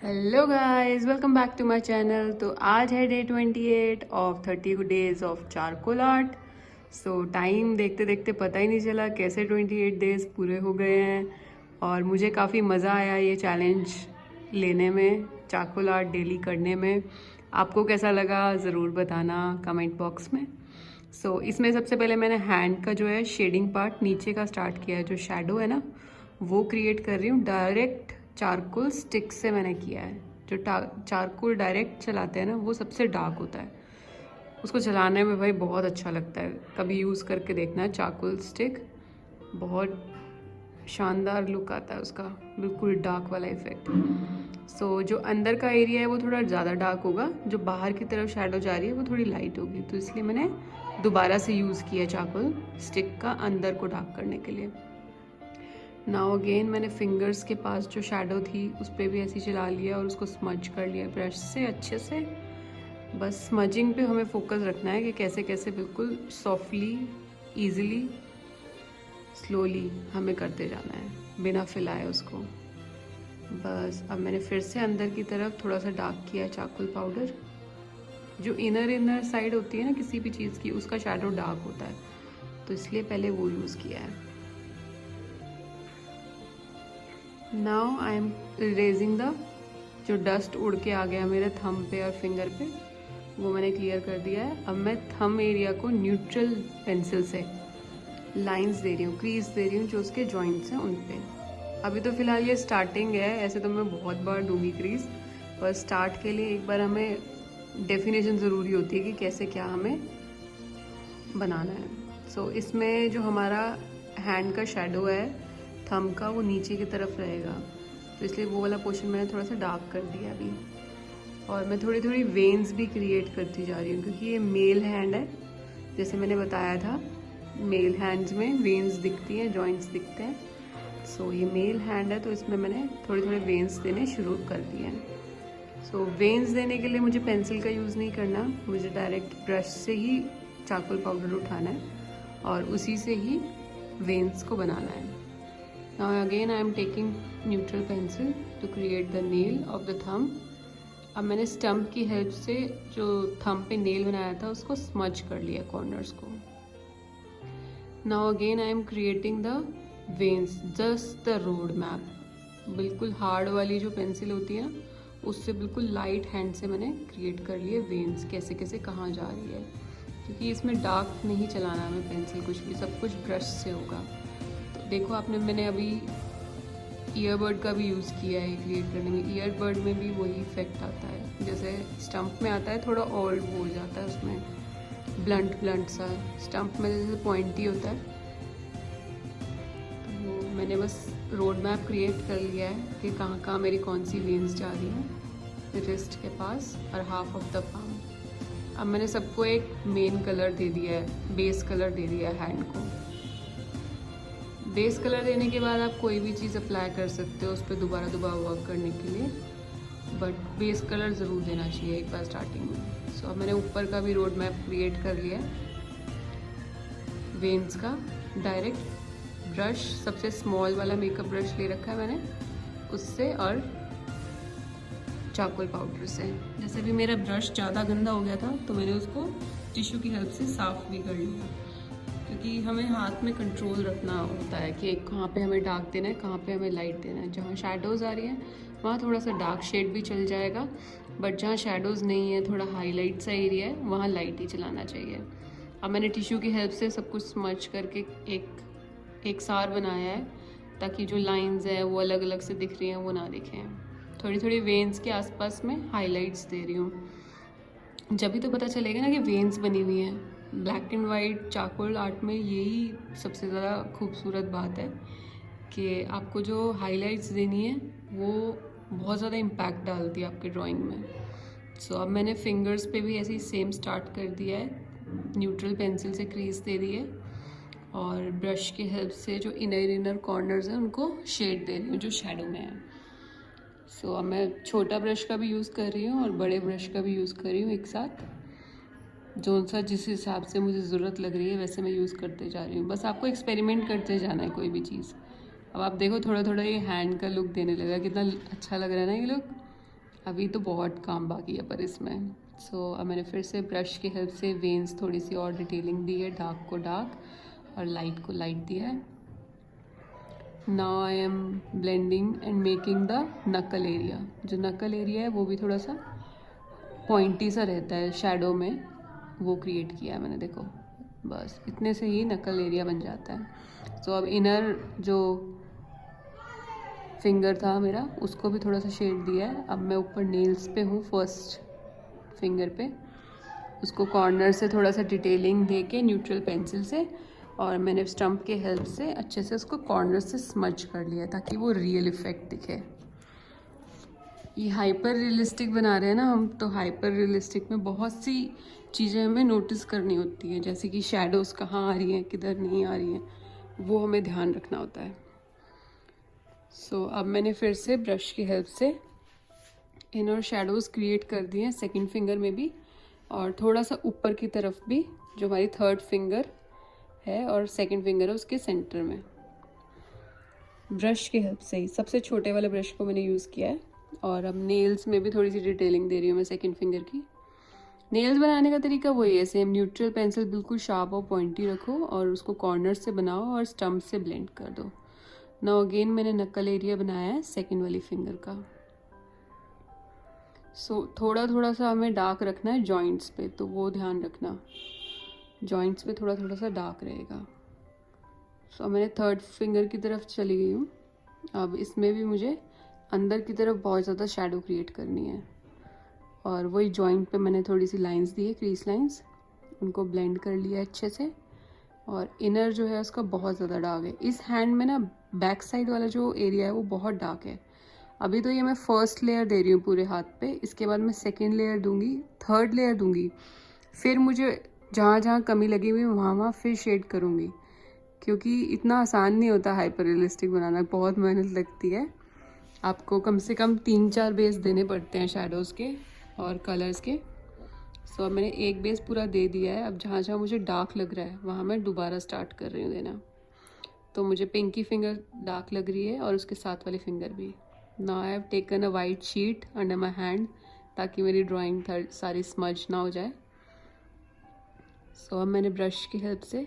Hello guys, welcome back to my channel. तो आज है day 28 of 30 days of charcoal art. So time देखते देखते पता ही नहीं चला कैसे 28 डेज पूरे हो गए हैं। और मुझे काफ़ी मज़ा आया ये चैलेंज लेने में, चारकोल आर्ट डेली करने में। आपको कैसा लगा ज़रूर बताना कमेंट बॉक्स में। इसमें सबसे पहले मैंने हैंड का जो है शेडिंग पार्ट नीचे का स्टार्ट किया है, जो शेडो है ना वो क्रिएट कर रही हूँ। डायरेक्ट चारकोल स्टिक से मैंने किया है। जो चारकोल डायरेक्ट चलाते हैं ना वो सबसे डार्क होता है, उसको चलाने में भाई बहुत अच्छा लगता है। कभी यूज़ करके देखना है चारकोल स्टिक, बहुत शानदार लुक आता है उसका, बिल्कुल डार्क वाला इफेक्ट। जो अंदर का एरिया है वो थोड़ा ज़्यादा डार्क होगा, जो बाहर की तरफ शेडो जा रही है वो थोड़ी लाइट होगी। तो इसलिए मैंने दोबारा से यूज़ किया चारकोल स्टिक का अंदर को डार्क करने के लिए। नाउ अगेन मैंने फिंगर्स के पास जो शेडो थी उस पर भी ऐसे चला लिया और उसको स्मज कर लिया ब्रश से अच्छे से। बस स्मजिंग पे हमें फोकस रखना है कि कैसे कैसे बिल्कुल सॉफ्टली, इजीली, स्लोली हमें करते जाना है बिना फैलाए उसको। बस अब मैंने फिर से अंदर की तरफ थोड़ा सा डार्क किया चारकोल पाउडर। जो इनर साइड होती है ना किसी भी चीज़ की, उसका शेडो डार्क होता है, तो इसलिए पहले वो यूज़ किया है। Now I M erasing the जो डस्ट उड़ के आ गया मेरे थंब पे और फिंगर पे, वो मैंने क्लियर कर दिया है। अब मैं थंब एरिया को न्यूट्रल पेंसिल से लाइंस दे रही हूँ, क्रीज दे रही हूँ जो उसके जॉइंट्स हैं उन पे। अभी तो फिलहाल ये स्टार्टिंग है, ऐसे तो मैं बहुत बार दूंगी क्रीज, पर स्टार्ट के लिए एक बार हमें डेफिनेशन ज़रूरी होती है कि कैसे क्या हमें बनाना है। इसमें जो हमारा हैंड का शेडो है थंब का, वो नीचे की तरफ रहेगा, तो इसलिए वो वाला पोर्शन मैंने थोड़ा सा डार्क कर दिया अभी। और मैं थोड़ी थोड़ी वेन्स भी क्रिएट करती जा रही हूँ, क्योंकि ये मेल हैंड है, जैसे मैंने बताया था मेल हैंड्स में वेन्स दिखती हैं, जॉइंट्स दिखते हैं। ये मेल हैंड है तो इसमें मैंने थोड़े थोड़े वेन्स देने शुरू कर दिए हैं। वेन्स देने के लिए मुझे पेंसिल का यूज़ नहीं करना, मुझे डायरेक्ट ब्रश से ही चारकोल पाउडर उठाना है और उसी से ही वेन्स को बनाना है। Now again I am taking neutral pencil to create the nail of the thumb. अब मैंने स्टम्प की हेल्प से जो थंब पे नेल बनाया था उसको स्मज कर लिया कॉर्नर्स को। Now again I am creating the veins, just the road map. बिल्कुल हार्ड वाली जो पेंसिल होती है ना उससे बिल्कुल लाइट हैंड से मैंने क्रिएट कर लिए वेन्स, कैसे कैसे कहाँ जा रही है, क्योंकि इसमें डार्क नहीं चलाना हमें पेंसिल, कुछ भी, सब कुछ ब्रश से होगा। देखो आपने, मैंने अभी ईयरबड का भी यूज़ किया है क्रिएट करने में। ईयरबड में भी वही इफेक्ट आता है जैसे स्टम्प में आता है, थोड़ा ओल्ड हो जाता है उसमें, ब्लंट सा। स्टम्प में जैसे पॉइंटी होता है, तो मैंने बस रोड मैप क्रिएट कर लिया है कि कहाँ कहाँ मेरी कौन सी वेन्स जा रही हैं, रिस्ट के पास और हाफ ऑफ द पाम। अब मैंने सबको एक मेन कलर दे दिया है, बेस कलर दे दिया है हैंड को। बेस कलर देने के बाद आप कोई भी चीज़ अप्लाई कर सकते हो उस पर दोबारा वर्क करने के लिए, बट बेस कलर ज़रूर देना चाहिए एक बार स्टार्टिंग में। अब मैंने ऊपर का भी रोड मैप क्रिएट कर लिया वेन्स का। डायरेक्ट ब्रश, सबसे स्मॉल वाला मेकअप ब्रश ले रखा है मैंने, उससे और चारकोल पाउडर से। जैसे भी मेरा ब्रश ज़्यादा गंदा हो गया था तो मैंने उसको टिश्यू की हेल्प से साफ़ भी कर लिया, क्योंकि हमें हाथ में कंट्रोल रखना होता है कि कहाँ पे हमें डार्क देना है, कहाँ पे हमें लाइट देना है। जहाँ शेडोज़ आ रही हैं वहाँ थोड़ा सा डार्क शेड भी चल जाएगा, बट जहाँ शेडोज़ नहीं है, थोड़ा हाईलाइट सा एरिया है, वहाँ लाइट ही चलाना चाहिए। अब मैंने टिश्यू की हेल्प से सब कुछ स्मच करके एक सार बनाया है, ताकि जो लाइन्स हैं वो अलग अलग से दिख रही हैं वो ना दिखें। थोड़ी थोड़ी वेन्स के आसपास में हाईलाइट्स दे रही हूँ, जब भी तो पता चलेगा ना कि वेन्स बनी हुई हैं। Black and white charcoal art में यही सबसे ज़्यादा खूबसूरत बात है कि आपको जो हाइलाइट्स देनी है वो बहुत ज़्यादा इम्पैक्ट डालती है आपके ड्राइंग में। अब मैंने फिंगर्स पे भी ऐसे ही सेम स्टार्ट कर दिया है, न्यूट्रल पेंसिल से क्रीज दे दी है और ब्रश की हेल्प से जो इनर कॉर्नर्स हैं उनको शेड दे रही हूँ जो शेडो में है। अब मैं छोटा ब्रश का भी यूज़ कर रही हूँ और बड़े ब्रश का भी यूज़ कर रही हूँ एक साथ, जो सा जिस हिसाब से मुझे ज़रूरत लग रही है वैसे मैं यूज़ करते जा रही हूँ। बस आपको एक्सपेरिमेंट करते जाना है कोई भी चीज़। अब आप देखो थोड़ा थोड़ा ये हैंड का लुक देने लगा, कितना अच्छा लग रहा है ना ये लुक। अभी तो बहुत काम बाकी है पर इसमें। सो अब मैंने फिर से ब्रश की हेल्प से वेन्स थोड़ी सी और डिटेलिंग दी है, डार्क को डार्क और लाइट को लाइट दिया है। Now I M blending and making the नकल एरिया। जो नकल एरिया है वो भी थोड़ा सा पॉइंटी सा रहता है शैडो में, वो क्रिएट किया है मैंने। देखो बस इतने से ही नकल एरिया बन जाता है। सो अब इनर जो फिंगर था मेरा उसको भी थोड़ा सा शेड दिया है। अब मैं ऊपर नेल्स पे हूँ, फर्स्ट फिंगर पे, उसको कॉर्नर से थोड़ा सा डिटेलिंग दे के न्यूट्रल पेंसिल से, और मैंने स्टम्प के हेल्प से अच्छे से उसको कॉर्नर से स्मज कर लिया ताकि वो रियल इफेक्ट दिखे। ये हाइपर रियलिस्टिक बना रहे हैं ना हम, तो हाइपर रियलिस्टिक में बहुत सी चीज़ें हमें नोटिस करनी होती हैं, जैसे कि शैडोज़ कहाँ आ रही हैं, किधर नहीं आ रही हैं, वो हमें ध्यान रखना होता है। सो अब मैंने फिर से ब्रश की हेल्प से इनर शैडोज़ क्रिएट कर दिए हैं सेकंड फिंगर में भी, और थोड़ा सा ऊपर की तरफ भी, जो हमारी थर्ड फिंगर है और सेकंड फिंगर है उसके सेंटर में। ब्रश की हेल्प से ही सबसे छोटे वाले ब्रश को मैंने यूज़ किया है। और अब नेल्स में भी थोड़ी सी डिटेलिंग दे रही हूँ मैं सेकंड फिंगर की। नेल्स बनाने का तरीका वही है सेम, न्यूट्रल पेंसिल बिल्कुल शार्प और पॉइंटी रखो और उसको कॉर्नर से बनाओ और स्टम्प से ब्लेंड कर दो। नाउ अगेन मैंने नकल एरिया बनाया है सेकंड वाली फिंगर का। सो थोड़ा थोड़ा सा हमें डार्क रखना है जॉइंट्स पे, तो वो ध्यान रखना, जॉइंट्स पे थोड़ा थोड़ा सा डार्क रहेगा। सो मैंने थर्ड फिंगर की तरफ चली गई हूँ। अब इसमें भी मुझे अंदर की तरफ बहुत ज़्यादा शैडो क्रिएट करनी है, और वही जॉइंट पे मैंने थोड़ी सी लाइंस दी है, क्रीज लाइंस, उनको ब्लेंड कर लिया अच्छे से। और इनर जो है उसका बहुत ज़्यादा डार्क है। इस हैंड में ना बैक साइड वाला जो एरिया है वो बहुत डार्क है। अभी तो ये मैं फर्स्ट लेयर दे रही हूँ पूरे हाथ पे, इसके बाद मैं सेकेंड लेयर दूंगी, थर्ड लेयर दूंगी, फिर मुझे जहाँ जहाँ कमी लगी हुई वहाँ वहाँ फिर शेड करूँगी, क्योंकि इतना आसान नहीं होता हाइपर रियलिस्टिक बनाना, बहुत मेहनत लगती है। आपको कम से कम 3-4 बेस देने पड़ते हैं शैडोज़ के और कलर्स के। सो अब मैंने एक बेस पूरा दे दिया है। अब जहाँ जहाँ मुझे डार्क लग रहा है वहाँ मैं दोबारा स्टार्ट कर रही हूँ देना। तो मुझे पिंकी फिंगर डार्क लग रही है और उसके साथ वाली फिंगर भी। Now I have taken a white sheet under my hand, ताकि मेरी ड्राइंग सारी स्मज ना हो जाए। सो अब मैंने ब्रश की हेल्प से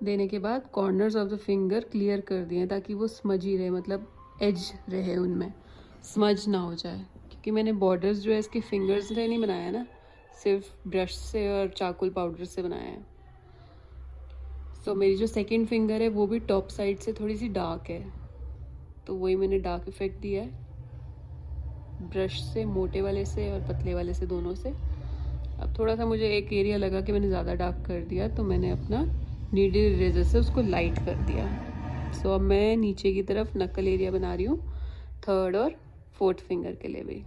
देने के बाद corners of the finger clear कर दिए ताकि वो स्मजी रहे, मतलब एज रहे उनमें, स्मज ना हो जाए। क्योंकि मैंने बॉर्डर्स जो है इसके फिंगर्स से नहीं बनाया ना, सिर्फ ब्रश से और चारकोल पाउडर से बनाया है। सो मेरी जो सेकंड फिंगर है वो भी टॉप साइड से थोड़ी सी डार्क है, तो वही मैंने डार्क इफेक्ट दिया है ब्रश से, मोटे वाले से और पतले वाले से, दोनों से। अब थोड़ा सा मुझे एक एरिया लगा कि मैंने ज़्यादा डार्क कर दिया, तो मैंने अपना नीडल इरेजर से उसको लाइट कर दिया। सो अब मैं नीचे की तरफ नकल एरिया बना रही हूँ थर्ड और फोर्थ फिंगर के लिए भी।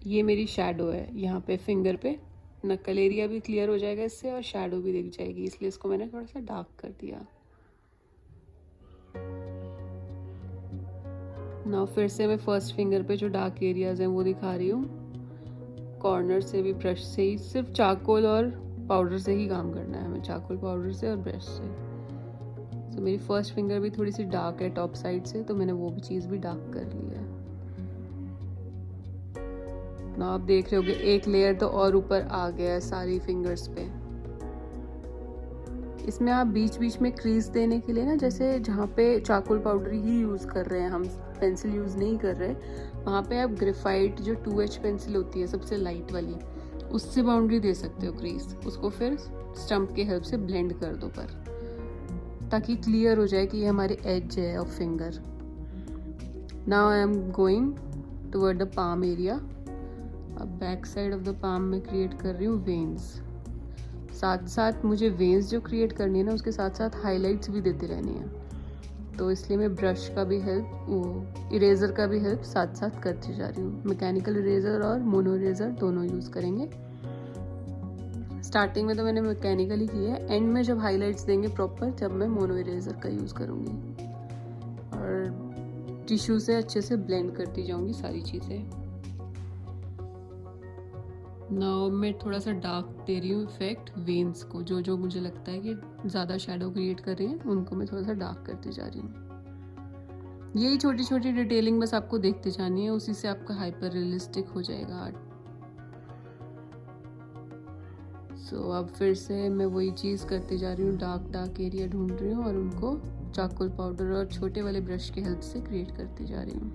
ये मेरी शैडो है यहाँ पे फिंगर पे, नकल एरिया भी क्लियर हो जाएगा इससे और शैडो भी दिख जाएगी, इसलिए इसको मैंने थोड़ा सा डार्क कर दिया। नाउ फिर से मैं फर्स्ट फिंगर पे जो डार्क एरियाज हैं वो दिखा रही हूँ। कॉर्नर से भी ब्रश से ही, सिर्फ चारकोल और पाउडर से ही काम करना है हमें, चारकोल पाउडर से और ब्रश से। तो मेरी फर्स्ट फिंगर भी थोड़ी सी डार्क है टॉप साइड से, तो मैंने वो भी चीज़ भी डार्क कर ली है। ना आप देख रहे होगे एक लेयर तो और ऊपर आ गया है सारी फिंगर्स पे। इसमें आप बीच बीच में क्रीज देने के लिए ना, जैसे जहाँ पे चारकोल पाउडर ही यूज़ कर रहे हैं हम, पेंसिल यूज़ नहीं कर रहे, वहाँ पे आप ग्रेफाइट जो 2H पेंसिल होती है सबसे लाइट वाली, उससे बाउंड्री दे सकते हो क्रीज। उसको फिर स्टम्प के हेल्प से ब्लेंड कर दो पर, ताकि क्लियर हो जाए कि ये हमारे एज है of finger. Now I am going toward the palm area. अब back side of the palm में क्रिएट कर रही हूँ वेन्स। साथ साथ मुझे वेन्स जो क्रिएट करनी है ना, उसके साथ साथ हाइलाइट्स भी देती रहनी है, तो इसलिए मैं ब्रश का भी हेल्प, वो इरेज़र का भी हेल्प साथ साथ करती जा रही हूँ। मैकेनिकल इरेज़र और मोनो इरेज़र दोनों यूज़ करेंगे। स्टार्टिंग में तो मैंने मैकेनिकल ही की है, एंड में जब हाइलाइट्स देंगे प्रॉपर, जब मैं मोनो इरेज़र का यूज़ करूँगी और टिश्यू से अच्छे से ब्लेंड करती जाऊँगी सारी चीज़ें। नाउ मैं थोड़ा सा डार्क दे रही हूँ इफेक्ट वेन्स को, जो जो मुझे लगता है कि ज़्यादा शैडो क्रिएट कर रही है उनको मैं थोड़ा सा डार्क करती जा रही हूँ। यही छोटी छोटी डिटेलिंग बस आपको देखते जानी है, उसी से आपका हाइपर रियलिस्टिक हो जाएगा आर्ट। सो अब फिर से मैं वही चीज़ करते जा रही हूँ, डार्क डार्क एरिया ढूंढ रही हूँ और उनको चारकोल पाउडर और छोटे वाले ब्रश की हेल्प से क्रिएट करती जा रही हूँ।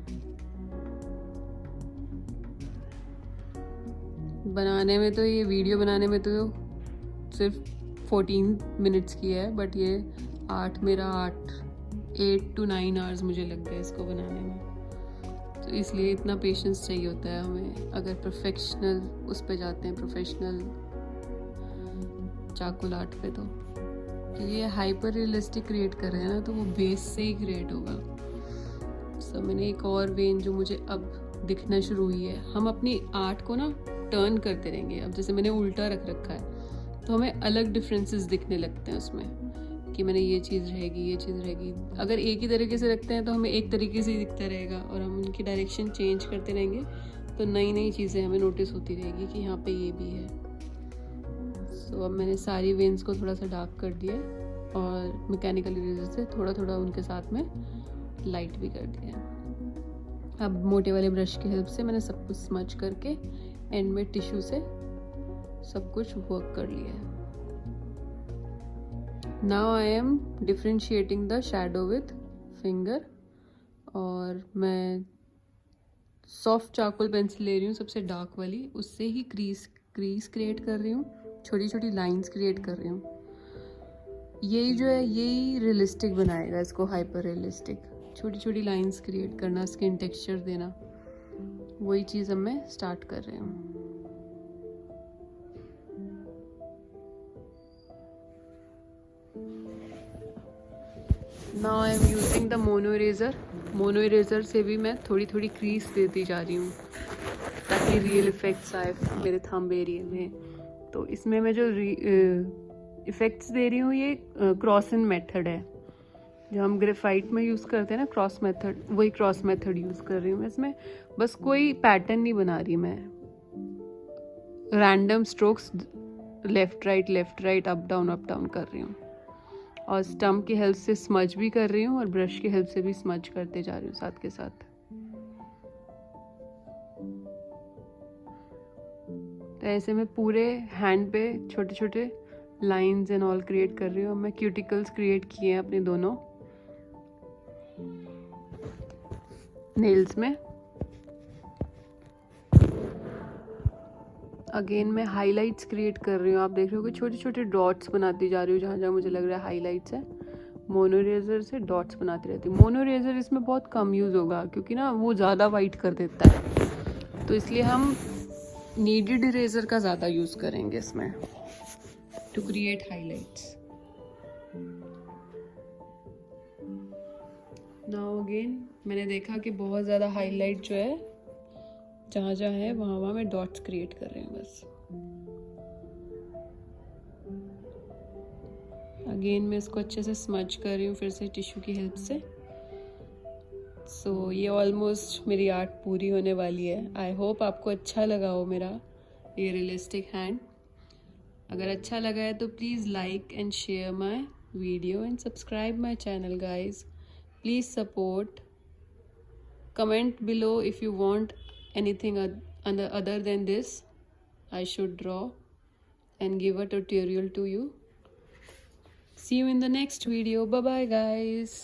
बनाने में तो, ये वीडियो बनाने में तो सिर्फ 14 मिनट्स की है, बट ये 8 to 9 आवर्स मुझे लग गए इसको बनाने में। तो इसलिए इतना पेशेंस चाहिए होता है हमें अगर प्रोफेशनल उस पे जाते हैं, प्रोफेशनल चारकोल आर्ट पे। तो ये हाइपर रियलिस्टिक क्रिएट कर रहे हैं ना, तो वो बेस से ही क्रिएट होगा। सो मैंने एक और वेन जो मुझे अब दिखना शुरू हुई है, हम अपनी आर्ट को ना टर्न करते रहेंगे। अब जैसे मैंने उल्टा रख रखा है तो हमें अलग डिफरेंसेस दिखने लगते हैं उसमें, कि मैंने ये चीज़ रहेगी, ये चीज़ रहेगी। अगर एक ही तरीके से रखते हैं तो हमें एक तरीके से ही दिखता रहेगा, और हम उनकी डायरेक्शन चेंज करते रहेंगे तो नई नई चीज़ें हमें नोटिस होती रहेगी कि यहाँ पे ये भी है। सो अब मैंने सारी वेन्स को थोड़ा सा डार्क कर दिया और मैकेनिकल इरेजर से थोड़ा थोड़ा उनके साथ में लाइट भी कर दिया। अब मोटे वाले ब्रश की हेल्प से मैंने सब कुछ स्मच करके एंड में टिश्यू से सब कुछ वर्क कर लिया है। Now I M differentiating the shadow with finger, और मैं सॉफ्ट चारकोल पेंसिल ले रही हूँ सबसे डार्क वाली, उससे ही क्रीज क्रिएट कर रही हूँ, छोटी छोटी लाइंस क्रिएट कर रही हूँ। यही जो है यही रियलिस्टिक बनाएगा इसको, हाइपर रियलिस्टिक। छोटी छोटी लाइंस क्रिएट करना, स्किन टेक्सचर देना, वही चीज़ अब मैं स्टार्ट कर रही हूँ। Now I am using the mono eraser. Mono eraser से भी मैं थोड़ी थोड़ी क्रीज देती जा रही हूँ ताकि रियल इफेक्ट्स आए मेरे थंब एरिया में। तो इसमें मैं जो इफेक्ट्स दे रही हूँ ये क्रॉस इन मेथड है, जो हम ग्रेफाइट में यूज़ करते हैं ना, क्रॉस मेथड, वही क्रॉस मेथड यूज़ कर रही हूँ मैं इसमें। बस कोई पैटर्न नहीं बना रही मैं, random strokes left right up down कर रही हूँ, और स्टम्प की हेल्प से स्मज भी कर रही हूँ और ब्रश की हेल्प से भी स्मज करते जा रही हूँ साथ के साथ। तो ऐसे में पूरे हैंड पे छोटे छोटे लाइंस एंड ऑल क्रिएट कर रही हूँ। मैं क्यूटिकल्स क्रिएट किए हैं अपने दोनों नेल्स में। अगेन मैं हाइलाइट्स क्रिएट कर रही हूँ। आप देख रहे हो कि छोटे छोटे डॉट्स बनाती जा रही हूँ जहाँ जहाँ मुझे लग रहा है हाइलाइट्स है। मोनो इरेजर से डॉट्स बनाती रहती हूँ। मोनो इरेजर इसमें बहुत कम यूज़ होगा क्योंकि ना वो ज़्यादा वाइट कर देता है, तो इसलिए हम नीडेड इरेजर का ज़्यादा यूज़ करेंगे इसमें to create highlights. Now again मैंने देखा कि बहुत ज़्यादा हाईलाइट जो है जहाँ जहाँ है वहाँ मैं डॉट्स क्रिएट कर रही हूँ बस। अगेन मैं इसको अच्छे से स्मच कर रही हूँ फिर से टिश्यू की हेल्प से। सो ये ऑलमोस्ट मेरी आर्ट पूरी होने वाली है। आई होप आपको अच्छा लगा हो मेरा ये रियलिस्टिक हैंड। अगर अच्छा लगा है तो please like and share my video and subscribe my channel guys. Please support, comment below if you want anything other than this I should draw and give a tutorial to you. See you in the next video. Bye bye guys.